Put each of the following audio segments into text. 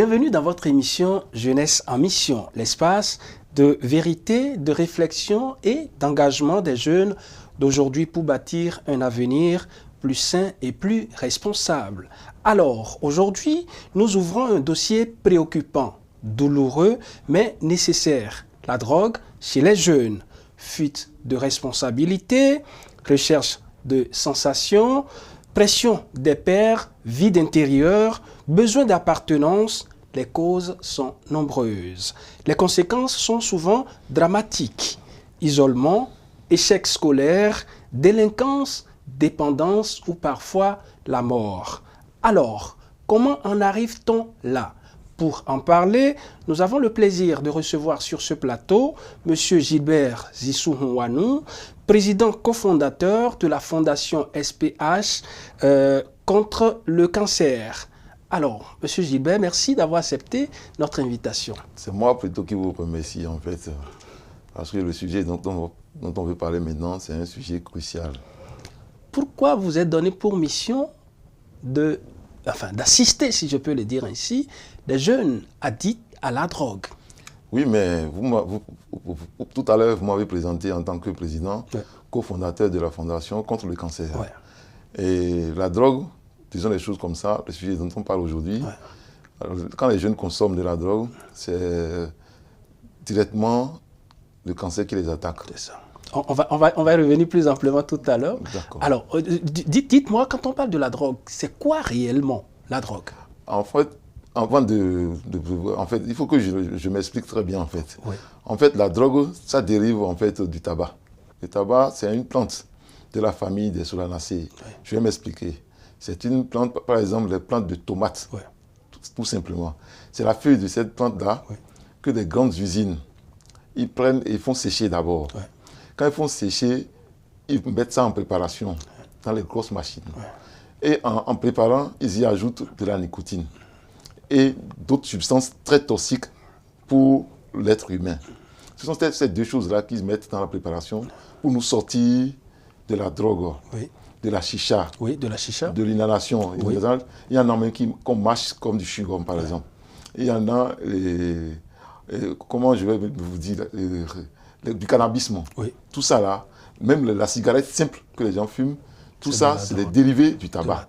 Bienvenue dans votre émission Jeunesse en mission, l'espace de vérité, de réflexion et d'engagement des jeunes d'aujourd'hui pour bâtir un avenir plus sain et plus responsable. Alors, aujourd'hui, nous ouvrons un dossier préoccupant, douloureux, mais nécessaire. La drogue chez les jeunes. Fuite de responsabilité, recherche de sensations, pression des pairs, vide intérieur, besoin d'appartenance, les causes sont nombreuses. Les conséquences sont souvent dramatiques. Isolement, échec scolaire, délinquance, dépendance ou parfois la mort. Alors, comment en arrive-t-on là? Pour en parler, nous avons le plaisir de recevoir sur ce plateau M. Gilbert Zissou-Nwanou, président cofondateur de la fondation SPH contre le cancer. Alors, M. Gilbert, merci d'avoir accepté notre invitation. C'est moi plutôt qui vous remercie en fait, parce que le sujet dont on veut parler maintenant, c'est un sujet crucial. Pourquoi vous êtes donné pour mission d'assister, si je peux le dire ainsi, des jeunes addicts à la drogue? Oui, mais tout à l'heure, vous m'avez présenté en tant que président, cofondateur de la Fondation contre le cancer. Ouais. Et la drogue, disons les choses comme ça, le sujet dont on parle aujourd'hui, quand les jeunes consomment de la drogue, c'est directement le cancer qui les attaque. C'est ça. On va y revenir plus amplement tout à l'heure. Alors, dites-moi, quand on parle de la drogue, c'est quoi réellement la drogue? En fait, il faut que je m'explique très bien en fait. Oui. En fait, la drogue, ça dérive en fait du tabac. Le tabac, c'est une plante de la famille des solanacées. Oui. Je vais m'expliquer. C'est une plante, par exemple, les plantes de tomates, tout simplement. C'est la feuille de cette plante-là que des grandes usines, ils prennent et font sécher d'abord. Oui. Quand ils font sécher, ils mettent ça en préparation dans les grosses machines. Ouais. Et en préparant, ils y ajoutent de la nicotine et d'autres substances très toxiques pour l'être humain. Ce sont ces deux choses-là qu'ils mettent dans la préparation pour nous sortir de la drogue, de la chicha, de l'inhalation. Oui. Il y en a même qu'on mâche comme du chewing-gum, par exemple. Il y en a, comment je vais vous dire, du cannabis. Oui. Tout ça là, même la cigarette simple que les gens fument, tout ça, c'est des dérivés du tabac.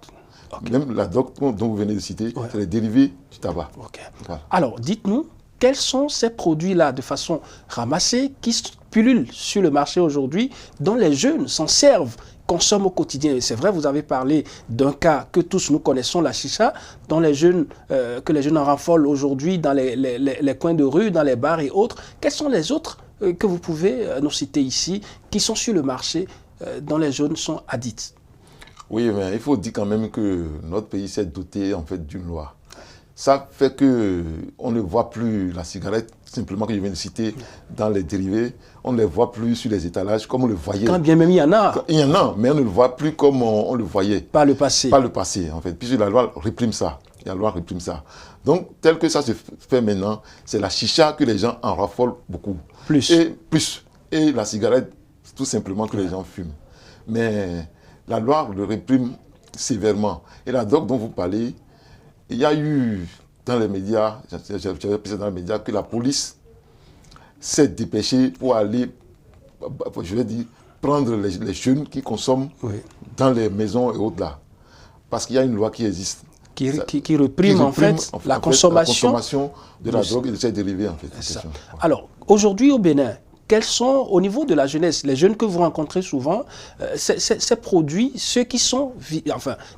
Okay. Même la drogue dont vous venez de citer, c'est des dérivés du tabac. Okay. Voilà. Alors, dites-nous, quels sont ces produits-là de façon ramassée qui pullulent sur le marché aujourd'hui, dont les jeunes s'en servent, consomment au quotidien? C'est vrai, vous avez parlé d'un cas que tous nous connaissons, la chicha, dont que les jeunes en raffolent aujourd'hui dans les coins de rue, dans les bars et autres. Quels sont les autres que vous pouvez nous citer ici, qui sont sur le marché, dont les jeunes sont addicts? Oui, mais il faut dire quand même que notre pays s'est doté en fait d'une loi. Ça fait qu'on ne voit plus la cigarette, simplement que je viens de citer, dans les dérivés. On ne les voit plus sur les étalages comme on le voyait. Quand bien même il y en a. Il y en a, mais on ne le voit plus comme on le voyait. Par le passé. Par le passé, en fait, puisque la loi réprime ça. La loi réprime ça. Donc, tel que ça se fait maintenant, c'est la chicha que les gens en raffolent beaucoup. Plus. Et la cigarette, tout simplement que les gens fument. Mais la loi le réprime sévèrement. Et la drogue dont vous parlez, il y a eu dans les médias, j'avais appris dans les médias, que la police s'est dépêchée pour aller, je vais dire, prendre les jeunes qui consomment dans les maisons et autres là. Parce qu'il y a une loi qui existe. Qui reprime en fait la consommation de la drogue et de ses dérivés en fait. Alors, aujourd'hui au Bénin, quels sont, au niveau de la jeunesse, les jeunes que vous rencontrez souvent, ces produits, ceux qui sont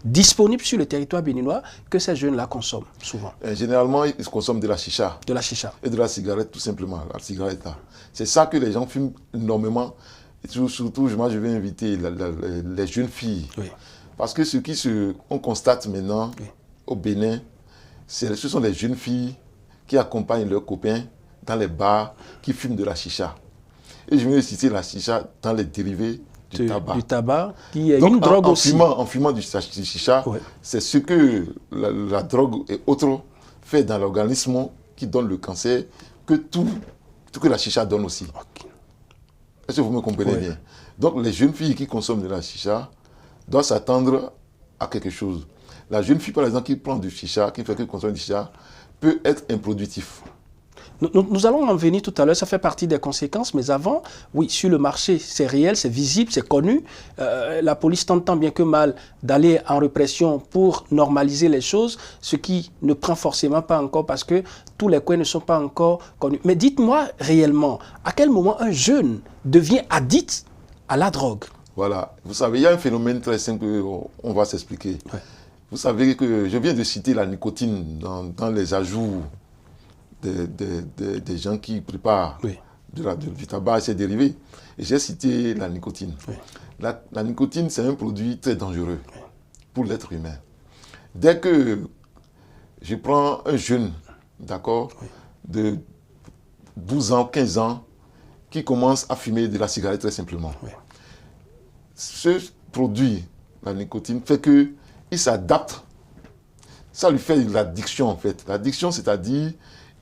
disponibles sur le territoire béninois, que ces jeunes-là consomment souvent? Généralement, ils consomment de la chicha. De la chicha. Et de la cigarette, tout simplement. La cigarette, là. C'est ça que les gens fument énormément. Et surtout, moi, je vais inviter les jeunes filles. Oui. Parce que on constate maintenant au Bénin, ce sont les jeunes filles qui accompagnent leurs copains dans les bars, qui fument de la chicha. Et je vais citer la chicha dans les dérivés du tabac. Du tabac, qui est une drogue aussi. En fumant du chicha, c'est ce que la drogue et autres fait dans l'organisme qui donne le cancer, que tout que la chicha donne aussi. Okay. Est-ce que vous me comprenez bien? Donc les jeunes filles qui consomment de la chicha doivent s'attendre à quelque chose. La jeune fille, par exemple, qui prend du chicha, qui consomme du chicha, peut être improductif. Nous allons en venir tout à l'heure, ça fait partie des conséquences, mais avant, oui, sur le marché, c'est réel, c'est visible, c'est connu. La police tente tant bien que mal d'aller en répression pour normaliser les choses, ce qui ne prend forcément pas encore parce que tous les coins ne sont pas encore connus. Mais dites-moi réellement, à quel moment un jeune devient addict à la drogue? Voilà, vous savez, il y a un phénomène très simple, on va s'expliquer. Ouais. Vous savez que je viens de citer la nicotine dans les ajouts des gens qui préparent oui. Du tabac et ses dérivés. Et j'ai cité la nicotine. Oui. La nicotine, c'est un produit très dangereux oui. pour l'être humain. Dès que je prends un jeune, d'accord, oui. de 12 ans, 15 ans, qui commence à fumer de la cigarette très simplement. Oui. Ce produit, la nicotine, fait qu'il s'adapte. Ça lui fait l'addiction, en fait. L'addiction, c'est-à-dire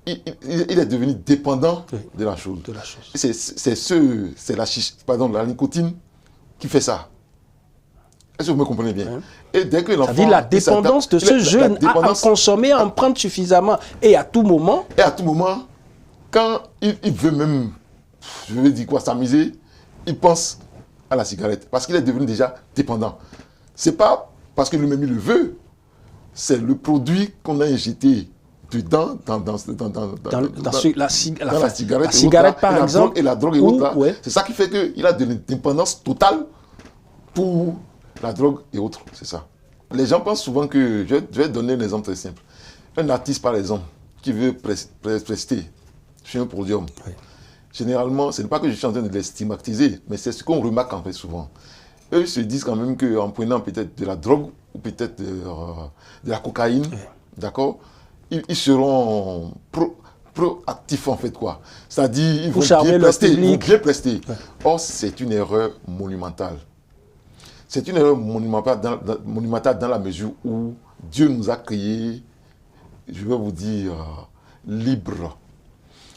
il est devenu dépendant oui. de la chose. C'est la nicotine qui fait ça. Est-ce que vous me comprenez bien? Oui. Et dès que l'enfant... C'est-à-dire la dépendance de ce jeune à en consommer, à en prendre suffisamment. Et à tout moment... Et à tout moment, quand il veut même, je vais dire quoi, s'amuser, il pense à la cigarette. Parce qu'il est devenu déjà dépendant. Ce n'est pas parce que lui-même il le veut. C'est le produit qu'on a injecté dedans, dans la cigarette, par exemple. Et la drogue et autres. Ouais. C'est ça qui fait qu'il a de l'indépendance totale pour la drogue et autres. C'est ça. Les gens pensent souvent que... Je vais donner un exemple très simple. Un artiste, par exemple, qui veut prester chez un podium. Oui. Généralement, ce n'est pas que je suis en train de les stigmatiser, mais c'est ce qu'on remarque en fait souvent. Eux se disent quand même qu'en prenant peut-être de la drogue ou peut-être de la cocaïne, oui. d'accord, ils seront proactifs en fait quoi. C'est-à-dire ils vont bien prester. Oui. Or, c'est une erreur monumentale. C'est une erreur monumentale dans la mesure où Dieu nous a créés, je vais vous dire, libres.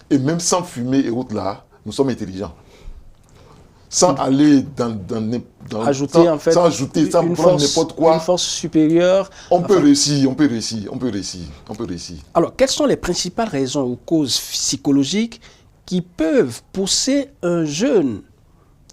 Et même sans fumer et autres là, nous sommes intelligents. Sans aller ajouter en fait, sans prendre n'importe quoi. Une force supérieure. On peut réussir. Alors, quelles sont les principales raisons ou causes psychologiques qui peuvent pousser un jeune,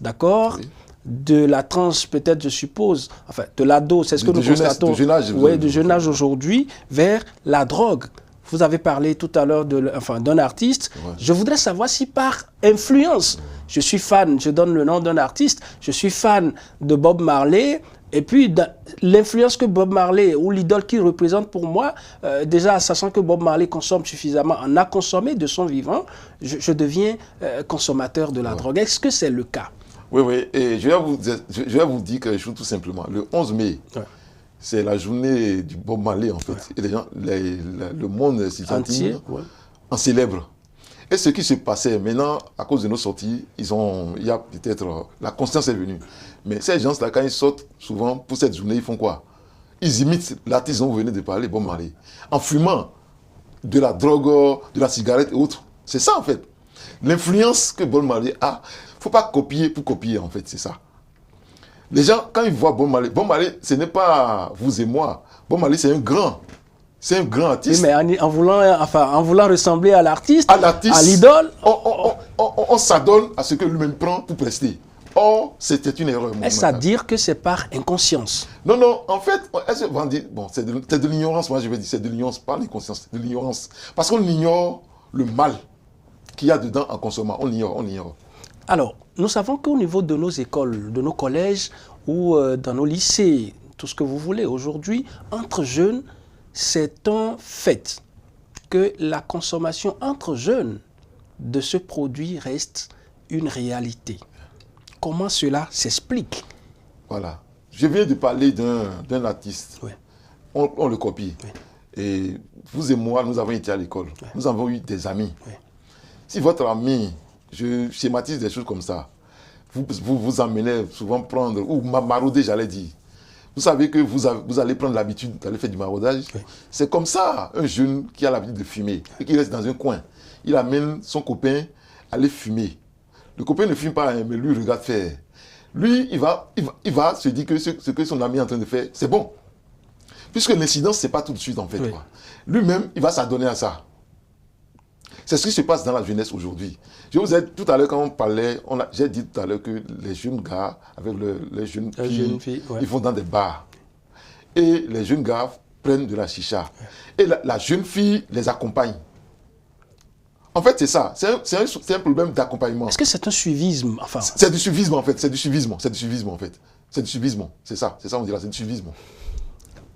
d'accord, oui. de la tranche peut-être, je suppose, enfin, de l'ado, c'est ce que nous constatons, de jeune âge aujourd'hui, vers la drogue? Vous avez parlé tout à l'heure d'un artiste. Ouais. Je voudrais savoir si par influence, je suis fan, je donne le nom d'un artiste, je suis fan de Bob Marley, et puis l'influence que Bob Marley ou l'idole qu'il représente pour moi, déjà sachant que Bob Marley consomme suffisamment, en a consommé de son vivant, je deviens consommateur de la ouais. drogue. Est-ce que c'est le cas? Oui, et je vais vous dire quelque chose tout simplement. Le 11 mai, ouais. c'est la journée du Bob Marley, en fait. Ouais. Et les gens, le monde entier ouais. en célèbre. Et ce qui se passait, maintenant, à cause de nos sorties, il y a peut-être... La conscience est venue. Mais ces gens-là, quand ils sortent, souvent, pour cette journée, ils font quoi? Ils imitent l'artiste dont vous venez de parler, Bob Marley. En fumant de la drogue, de la cigarette et autres. C'est ça, en fait. L'influence que Bob Marley a, il ne faut pas copier pour copier, en fait. C'est ça. Les gens, quand ils voient Bob Marley, ce n'est pas vous et moi. Bob Marley, c'est un grand artiste. Oui, mais en voulant ressembler à l'artiste, à l'idole, on s'adonne à ce que lui-même prend pour prester. Or, c'était une erreur. Est-ce à dire que c'est par inconscience? Non, en fait, c'est de l'ignorance, moi je vais dire, c'est de l'ignorance, pas l'inconscience, c'est de l'ignorance. Parce qu'on ignore le mal qu'il y a dedans en consommant, on ignore. Alors, nous savons qu'au niveau de nos écoles, de nos collèges ou dans nos lycées, tout ce que vous voulez, aujourd'hui, entre jeunes, c'est un fait que la consommation entre jeunes de ce produit reste une réalité. Comment cela s'explique? Voilà. Je viens de parler d'un artiste. Oui. On le copie. Oui. Et vous et moi, nous avons été à l'école. Oui. Nous avons eu des amis. Oui. Si votre ami, je schématise des choses comme ça, vous emmenez souvent prendre, ou marauder, j'allais dire. Vous savez que vous allez prendre l'habitude d'aller faire du maraudage. Oui. C'est comme ça, un jeune qui a l'habitude de fumer et qui reste dans un coin. Il amène son copain à aller fumer. Le copain ne fume pas, mais lui, regarde faire. Lui, il va se dire que ce que son ami est en train de faire, c'est bon. Puisque l'incidence, ce n'est pas tout de suite, en fait. Oui. Lui-même, il va s'adonner à ça. C'est ce qui se passe dans la jeunesse aujourd'hui. Je vous ai dit tout à l'heure, quand on parlait, j'ai dit tout à l'heure que les jeunes gars, avec les jeunes filles, ouais. ils vont dans des bars. Et les jeunes gars prennent de la chicha. Et la jeune fille les accompagne. En fait, c'est ça. C'est un problème d'accompagnement. Est-ce que c'est un suivisme? Enfin, c'est du suivisme, en fait. C'est du suivisme, en fait. C'est du suivisme. C'est ça, on dira, c'est du suivisme.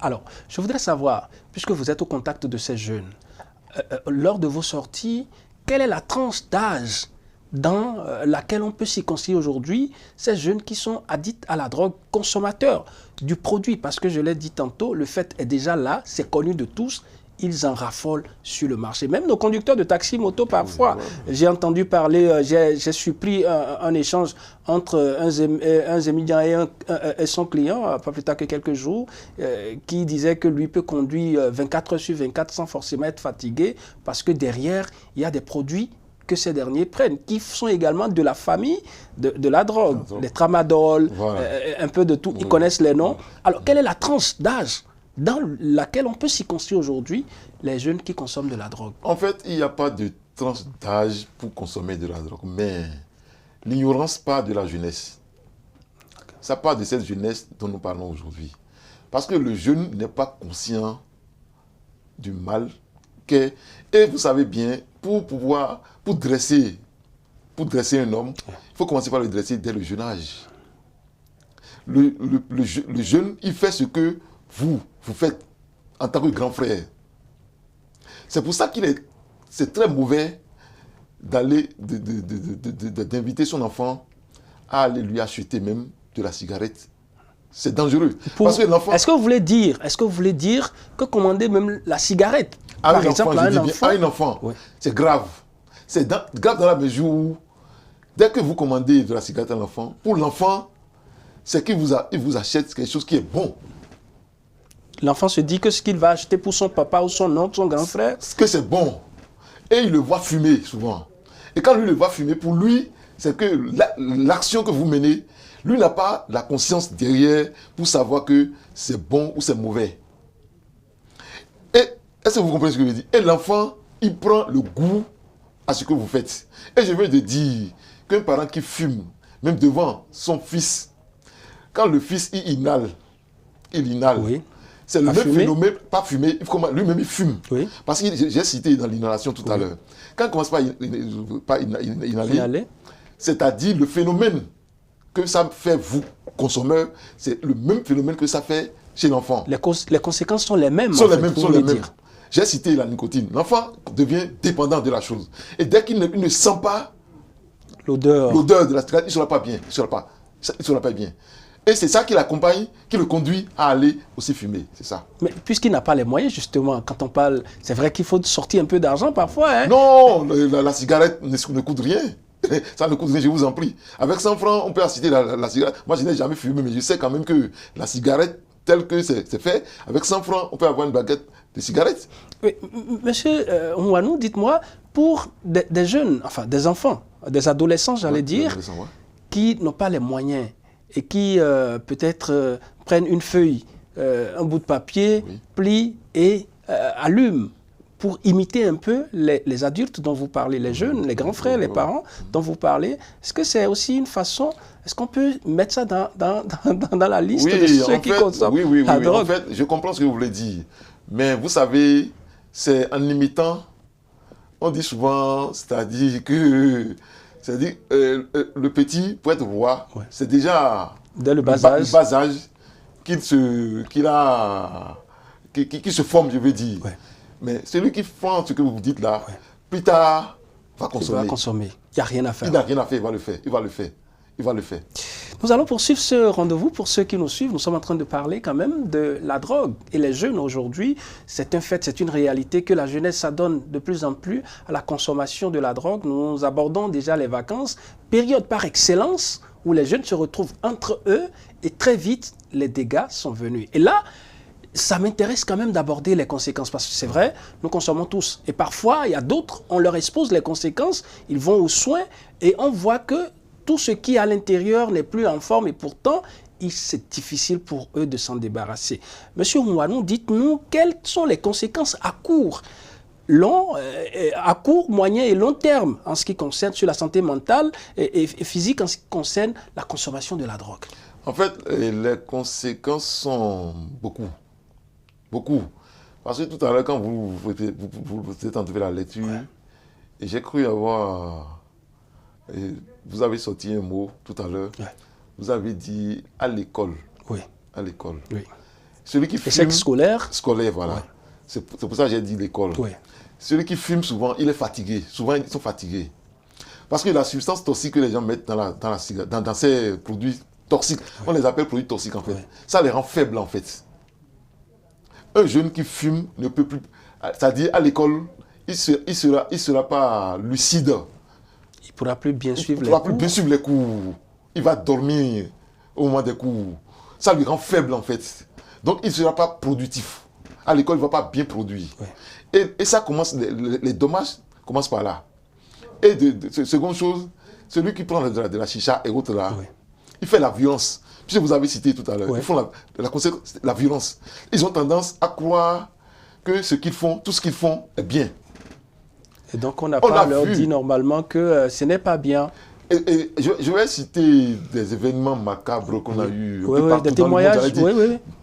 Alors, je voudrais savoir, puisque vous êtes au contact de ces jeunes, lors de vos sorties, quelle est la tranche d'âge dans laquelle on peut s'y conseiller aujourd'hui ces jeunes qui sont addicts à la drogue, consommateurs du produit? Parce que je l'ai dit tantôt, le fait est déjà là, c'est connu de tous. Ils en raffolent sur le marché. Même nos conducteurs de taxi moto, parfois, j'ai entendu parler, j'ai surpris un échange entre un Zémilian et son client, pas plus tard que quelques jours, qui disait que lui peut conduire 24 heures sur 24 sans forcément être fatigué, parce que derrière, il y a des produits que ces derniers prennent, qui sont également de la famille de la drogue, les tramadol, un peu de tout, ils connaissent les noms. Alors, quelle est la tranche d'âge dans laquelle on peut s'y construire aujourd'hui les jeunes qui consomment de la drogue? En fait, il n'y a pas de tranche d'âge pour consommer de la drogue, mais l'ignorance part de la jeunesse. Ça part de cette jeunesse dont nous parlons aujourd'hui. Parce que le jeune n'est pas conscient du mal qu'est. Et vous savez bien, pour dresser un homme, il faut commencer par le dresser dès le jeune âge. Le jeune, il fait ce que vous faites en tant que grand frère. C'est pour ça c'est très mauvais d'inviter son enfant à aller lui acheter même de la cigarette. C'est dangereux. Parce que l'enfant... Est-ce que vous voulez dire que commander même la cigarette, par exemple, à un enfant, oui. C'est grave. C'est grave dans la mesure où, dès que vous commandez de la cigarette à l'enfant, pour l'enfant, c'est qu'il vous achète quelque chose qui est bon. L'enfant se dit que ce qu'il va acheter pour son papa ou son oncle, son grand frère, que c'est bon. Et il le voit fumer souvent. Et quand lui le voit fumer, pour lui, c'est que l'action que vous menez, lui n'a pas la conscience derrière pour savoir que c'est bon ou c'est mauvais. Et est-ce que vous comprenez ce que je veux dire? Et l'enfant, il prend le goût à ce que vous faites. Et je veux te dire qu'un parent qui fume, même devant son fils, quand le fils il inhale, oui. C'est le même phénomène, pas fumer, lui-même il fume. Oui. Parce que j'ai cité dans l'inhalation tout à l'heure. Quand on commence par inhaler, c'est-à-dire le phénomène que ça fait vous, consommateurs, c'est le même phénomène que ça fait chez l'enfant. Les conséquences sont les mêmes. Sont les mêmes. J'ai cité la nicotine. L'enfant devient dépendant de la chose. Et dès qu'il ne sent pas l'odeur de la cigarette, il ne sera pas bien. Il ne sera pas bien. Et c'est ça qui l'accompagne, qui le conduit à aller aussi fumer, c'est ça. Mais puisqu'il n'a pas les moyens, justement, quand on parle, c'est vrai qu'il faut sortir un peu d'argent parfois. Hein? Non, la cigarette ne coûte rien. Ça ne coûte rien, je vous en prie. Avec 100 francs, on peut acheter la cigarette. Moi, je n'ai jamais fumé, mais je sais quand même que la cigarette, telle que c'est fait, avec 100 francs, on peut avoir une baguette de cigarette. Oui, monsieur Ouanou, dites-moi, pour des jeunes, enfin des enfants, des adolescents, j'allais dire, qui n'ont pas les moyens, et qui peut-être prennent une feuille, un bout de papier, plient et allument pour imiter un peu les adultes dont vous parlez, les jeunes, les grands frères, les parents dont vous parlez. Est-ce que c'est aussi une façon, est-ce qu'on peut mettre ça dans la liste de ceux qui consomment la drogue? En fait, je comprends ce que vous voulez dire. Mais vous savez, c'est en imitant, on dit souvent, c'est-à-dire que... C'est-à-dire, le petit, pour être roi, c'est déjà dès le bas âge qu'il se forme, je veux dire. Ouais. Mais celui qui fait ce que vous dites là, plus tard, va consommer. Il n'y a rien à faire. Il n'a rien à faire, il va le faire. Nous allons poursuivre ce rendez-vous. Pour ceux qui nous suivent, nous sommes en train de parler quand même de la drogue. Et les jeunes aujourd'hui, c'est un fait, c'est une réalité que la jeunesse s'adonne de plus en plus à la consommation de la drogue. Nous abordons déjà les vacances, période par excellence où les jeunes se retrouvent entre eux et très vite, les dégâts sont venus. Et là, ça m'intéresse quand même d'aborder les conséquences parce que c'est vrai, nous consommons tous. Et parfois, il y a d'autres, on leur expose les conséquences, ils vont aux soins et on voit que tout ce qui est à l'intérieur n'est plus en forme et pourtant, c'est difficile pour eux de s'en débarrasser. Monsieur Mouanou, dites-nous quelles sont les conséquences à court, moyen et long terme en ce qui concerne sur la santé mentale et physique en ce qui concerne la consommation de la drogue. En fait, les conséquences sont beaucoup. Beaucoup. Parce que tout à l'heure, quand vous êtes en train de la lecture, et j'ai cru avoir... vous avez sorti un mot tout à l'heure. Vous avez dit à l'école. Oui. À l'école. Oui. Celui qui fume... Échec scolaire. Scolaire, voilà. Ouais. C'est pour ça que j'ai dit l'école. Oui. Celui qui fume, souvent, il est fatigué. Souvent, ils sont fatigués. Parce que la substance toxique que les gens mettent dans ces produits toxiques, on les appelle produits toxiques, en fait. Ça les rend faibles, en fait. Un jeune qui fume ne peut plus... C'est-à-dire, à l'école, il sera pas lucide. Il ne pourra plus bien suivre les cours. Il va dormir au moment des cours. Ça lui rend faible, en fait. Donc, il ne sera pas productif. À l'école, il ne va pas bien produire. Et ça commence, les dommages commencent par là. Et seconde chose, celui qui prend de la chicha et autres là, il fait la violence. Puisque vous avez cité tout à l'heure, ils font la violence. Ils ont tendance à croire que ce qu'ils font, tout ce qu'ils font est bien. Et donc on n'a pas leur dit normalement que ce n'est pas bien. Et je vais citer des événements macabres qu'on a eus. Des témoignages.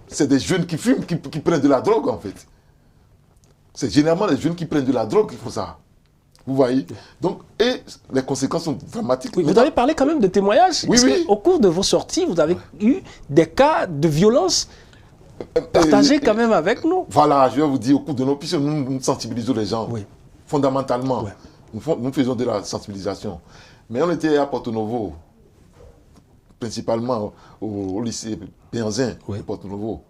C'est des jeunes qui fument, qui prennent de la drogue en fait. C'est généralement les jeunes qui prennent de la drogue qui font ça. Vous voyez? Donc, et les conséquences sont dramatiques. Oui, vous avez parlé quand même de témoignages. Au cours de vos sorties, vous avez eu des cas de violence partagés quand même avec nous. Voilà, je vais vous dire, au cours de nos... Puisque nous sensibilisons les gens, fondamentalement. Nous faisons de la sensibilisation. Mais on était à Porto Novo, principalement au lycée Béanzin de Porto Novo.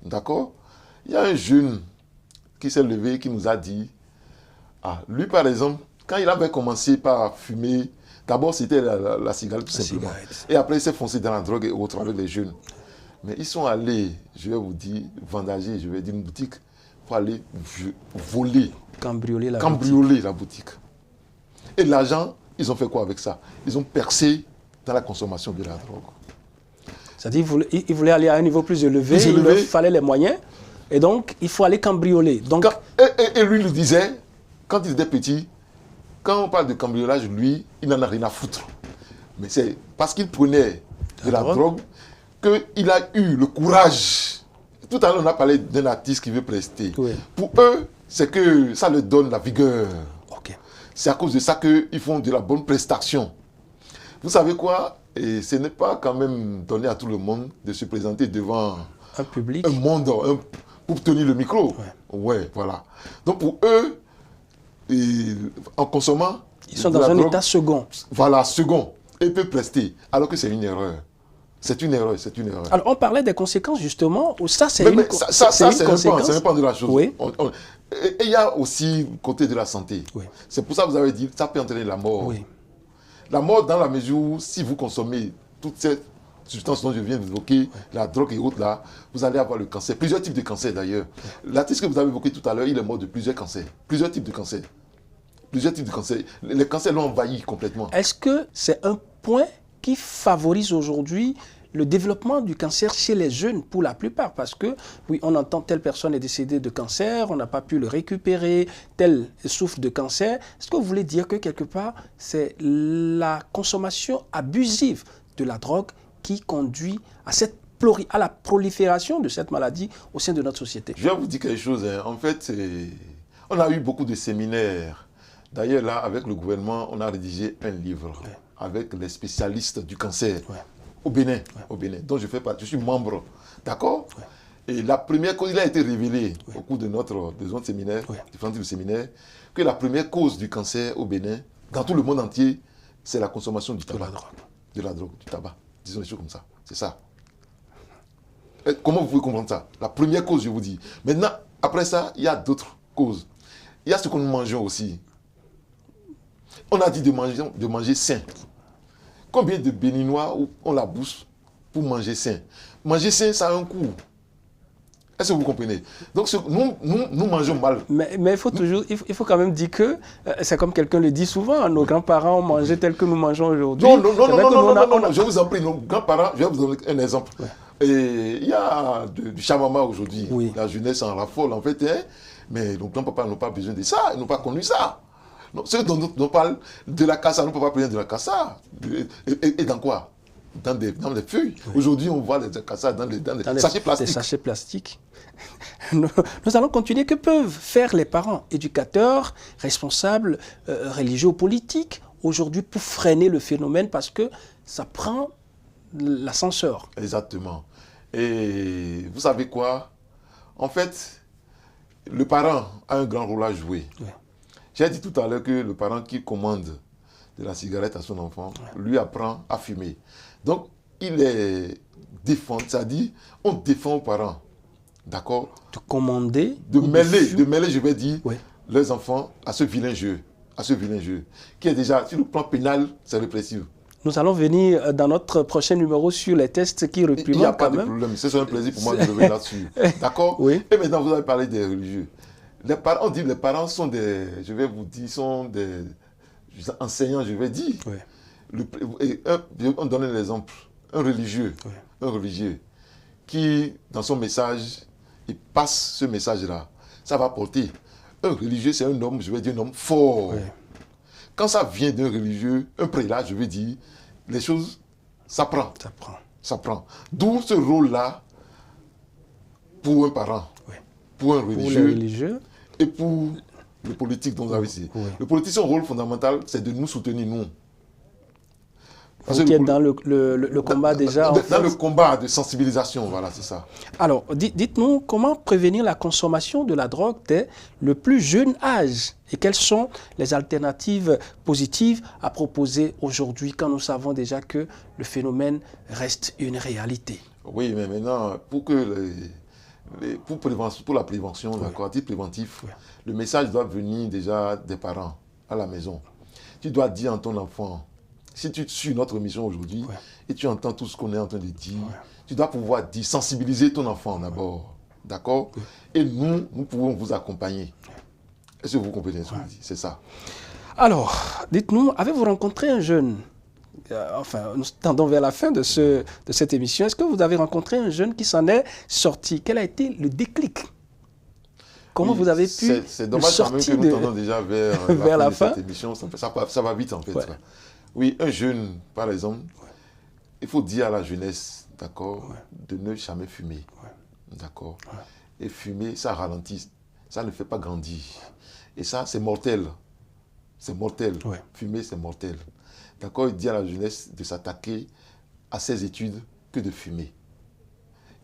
D'accord? Il y a un jeune qui s'est levé, qui nous a dit, lui par exemple, quand il avait commencé par fumer, d'abord c'était la cigarette tout simplement. Et après il s'est foncé dans la drogue et autres avec les jeunes. Mais ils sont allés, je vais vous dire, vendager, je vais dire une boutique, pour aller voler, cambrioler la boutique. Et l'argent, ils ont fait quoi avec ça? Ils ont percé dans la consommation de la drogue. C'est-à-dire qu'ils voulaient aller à un niveau plus élevé, il leur fallait les moyens. Et donc, il faut aller cambrioler. Donc... Et lui nous disait, quand il était petit, quand on parle de cambriolage, lui, il n'en a rien à foutre. Mais c'est parce qu'il prenait de la drogue qu'il a eu le courage. Tout à l'heure, on a parlé d'un artiste qui veut prester. Pour eux, c'est que ça leur donne la vigueur. C'est à cause de ça qu'ils font de la bonne prestation. Vous savez quoi? Et ce n'est pas quand même donné à tout le monde de se présenter devant un public, un monde, pour tenir le micro. Voilà. Donc pour eux, en consommant... Ils sont dans un état second. Voilà, second. Et ils peuvent prester. Alors que c'est une erreur. C'est une erreur. Alors on parlait des conséquences justement. Ça c'est une conséquence. Ça n'est pas de la chose. Et il y a aussi le côté de la santé. C'est pour ça que vous avez dit, ça peut entraîner la mort. La mort dans la mesure où si vous consommez toutes ces substances dont je viens d'évoquer, la drogue et autres là, vous allez avoir le cancer. Plusieurs types de cancers d'ailleurs. L'artiste que vous avez évoqué tout à l'heure, il est mort de plusieurs cancers. Plusieurs types de cancers. Les cancers l'ont envahi complètement. Est-ce que c'est un point qui favorise aujourd'hui le développement du cancer chez les jeunes pour la plupart? Parce que, oui, on entend telle personne est décédée de cancer, on n'a pas pu le récupérer, tel souffre de cancer. Est-ce que vous voulez dire que quelque part, c'est la consommation abusive de la drogue qui conduit à la prolifération de cette maladie au sein de notre société? Je vais vous dire quelque chose. En fait, on a eu beaucoup de séminaires. D'ailleurs, là, avec le gouvernement, on a rédigé un livre avec les spécialistes du cancer au Bénin, dont je fais partie. Je suis membre, d'accord? Et la première cause, il a été révélé au cours de notre séminaire, différents types de séminaires, que la première cause du cancer au Bénin, dans tout le monde entier, c'est la consommation du tabac. De la drogue, du tabac. Disons les choses comme ça. C'est ça. Et comment vous pouvez comprendre ça? La première cause, je vous dis. Maintenant, après ça, il y a d'autres causes. Il y a ce que nous mangeons aussi. On a dit de manger sain. Combien de Béninois ont la bourse pour manger sain? Manger sain, ça a un coût. Est-ce que vous comprenez? Donc, nous mangeons mal. Mais il faut toujours, il faut quand même dire que, c'est comme quelqu'un le dit souvent, nos grands-parents ont mangé tel que nous mangeons aujourd'hui. Non, je vous en prie, nos grands-parents, je vais vous donner un exemple. Ouais. Et il y a du chamama aujourd'hui, oui. La jeunesse en raffole en fait, hein, mais nos grands-papas n'ont pas besoin de ça, ils n'ont pas connu ça. Donc, ceux dont on parle de la cassa, nous ne pouvons pas parler de la cassa. Et dans quoi? Dans des feuilles. Oui. Aujourd'hui, on voit les cassas dans les sachets plastiques. Des sachets plastiques. Nous allons continuer. Que peuvent faire les parents, éducateurs, responsables, religieux ou politiques, aujourd'hui pour freiner le phénomène parce que ça prend l'ascenseur? Exactement. Et vous savez quoi? En fait, le parent a un grand rôle à jouer. Oui. J'ai dit tout à l'heure que le parent qui commande de la cigarette à son enfant, lui apprend à fumer. Donc, il est défendu, c'est-à-dire, on défend aux parents, d'accord? De commander, de mêler, je vais dire, oui. Leurs enfants à ce vilain jeu, qui est déjà, sur le plan pénal, c'est répressif. Nous allons venir dans notre prochain numéro sur les tests qui réprimandent. Il n'y a pas de problème, c'est un plaisir pour moi de revenir là-dessus, d'accord? Oui. Et maintenant, vous avez parlé des religieux. Les parents, on dit que les parents sont des, je vais vous dire, sont des enseignants, je vais dire. Oui. On donne l'exemple, un religieux qui, dans son message, il passe ce message-là. Ça va porter. Un religieux, c'est un homme, je vais dire, un homme fort. Oui. Quand ça vient d'un religieux, un prélat, je veux dire, les choses, ça prend. Ça prend. D'où ce rôle-là pour un parent, oui. Pour un religieux. Et pour le politique dont vous avez dit. Oui. Le politique, son rôle fondamental, c'est de nous soutenir, nous. Vous qui êtes dans le combat déjà. Dans le combat de sensibilisation, voilà, c'est ça. Alors, dites-nous comment prévenir la consommation de la drogue dès le plus jeune âge et quelles sont les alternatives positives à proposer aujourd'hui quand nous savons déjà que le phénomène reste une réalité. Oui, mais maintenant, pour la prévention, oui. D'accord, à titre préventif, oui. Le message doit venir déjà des parents à la maison. Tu dois dire à ton enfant, si tu suis notre émission aujourd'hui, oui. Et tu entends tout ce qu'on est en train de dire, oui. Tu dois pouvoir dire, sensibiliser ton enfant d'abord, d'accord, oui. Et nous pouvons vous accompagner. Est-ce que vous comprenez ce que je dis? C'est ça. Alors, dites-nous, avez-vous rencontré un jeune enfin, nous tendons vers la fin de cette émission. Est-ce que vous avez rencontré un jeune qui s'en est sorti? Quel a été le déclic? Comment vous avez pu c'est dommage quand même que nous tendons déjà vers la fin de cette émission. Ça va vite en fait. Ouais. Oui, un jeune, par exemple, ouais. Il faut dire à la jeunesse, d'accord, ouais. De ne jamais fumer. Ouais. D'accord. Ouais. Et fumer, ça ralentit. Ça ne fait pas grandir. Et ça, c'est mortel. C'est mortel. Ouais. Fumer, c'est mortel. D'accord, il dit à la jeunesse de s'attaquer à ses études que de fumer.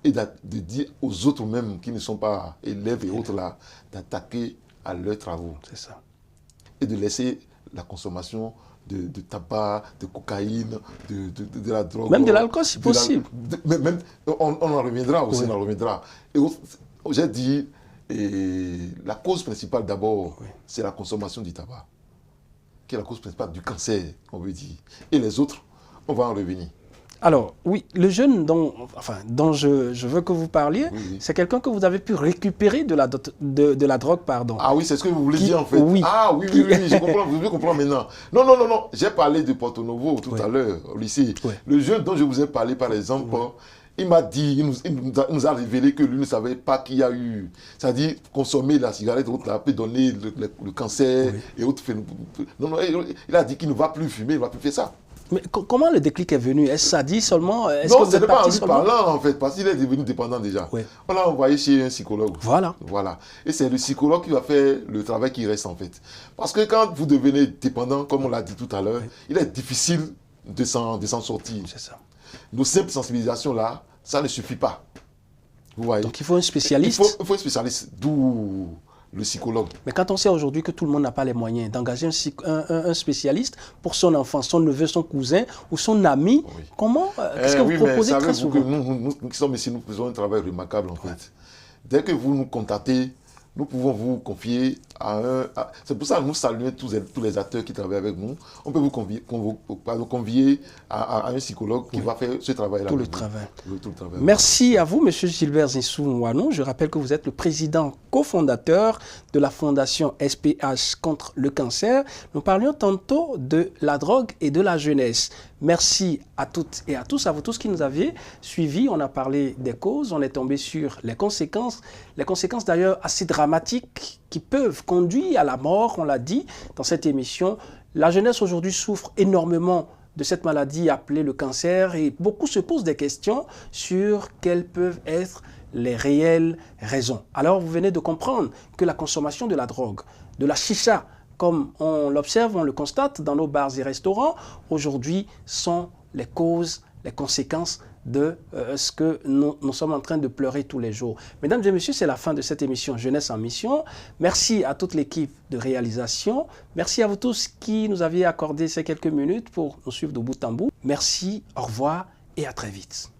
Et de dire aux autres même qui ne sont pas élèves et autres là, d'attaquer à leurs travaux. C'est ça. Et de laisser la consommation de tabac, de cocaïne, de la drogue. Même de l'alcool si possible. Même, on en reviendra aussi, oui. On en reviendra. Et j'ai dit, la cause principale d'abord, oui. C'est la consommation du tabac, qui est la cause principale du cancer, on veut dire. Et les autres, on va en revenir. Alors, oui, le jeune dont je veux que vous parliez, oui, oui. C'est quelqu'un que vous avez pu récupérer de la drogue, pardon. Ah oui, c'est ce que vous voulez dire en fait. Oui. Ah oui, je comprends, vous comprenez maintenant. Non, j'ai parlé de Porto Novo tout à l'heure, au lycée. Oui. Le jeune dont je vous ai parlé, par exemple, oui. Il m'a dit, il nous a révélé que lui ne savait pas qu'il y a eu, c'est-à-dire consommer la cigarette, là, peut donner le cancer, oui. Et autres phénomènes. Non, il a dit qu'il ne va plus fumer, il ne va plus faire ça. Mais comment le déclic est venu? Est-ce que ça dit seulement? Non, ce n'est pas en lui parlant en fait, parce qu'il est devenu dépendant déjà. Oui. On l'a envoyé chez un psychologue. Voilà. Et c'est le psychologue qui va faire le travail qui reste en fait. Parce que quand vous devenez dépendant, comme on l'a dit tout à l'heure, oui. Il est difficile de s'en sortir. C'est ça. Nos simples sensibilisations là, ça ne suffit pas. Vous voyez. Donc il faut un spécialiste. Il faut un spécialiste, d'où le psychologue. Mais quand on sait aujourd'hui que tout le monde n'a pas les moyens d'engager un spécialiste pour son enfant, son neveu, son cousin ou son ami, oui. Comment qu'est-ce que vous proposez très souvent? Que nous qui sommes ici, nous faisons un travail remarquable en fait. Dès que vous nous contactez, nous pouvons vous confier à un... C'est pour ça que nous saluons tous les acteurs qui travaillent avec nous. On peut vous convier à un psychologue qui va faire ce travail-là. Tout le travail. Tout le travail. Merci à vous, M. Gilbert Zinsou-Mouanou. Je rappelle que vous êtes le président cofondateur de la fondation SPH contre le cancer. Nous parlions tantôt de la drogue et de la jeunesse. Merci à toutes et à tous, qui nous aviez suivis. On a parlé des causes, on est tombé sur les conséquences d'ailleurs assez dramatiques qui peuvent conduire à la mort, on l'a dit dans cette émission. La jeunesse aujourd'hui souffre énormément de cette maladie appelée le cancer et beaucoup se posent des questions sur quelles peuvent être les réelles raisons. Alors vous venez de comprendre que la consommation de la drogue, de la chicha, comme on l'observe, on le constate dans nos bars et restaurants, aujourd'hui sont les causes, les conséquences de ce que nous sommes en train de pleurer tous les jours. Mesdames et messieurs, c'est la fin de cette émission Jeunesse en Mission. Merci à toute l'équipe de réalisation. Merci à vous tous qui nous aviez accordé ces quelques minutes pour nous suivre de bout en bout. Merci, au revoir et à très vite.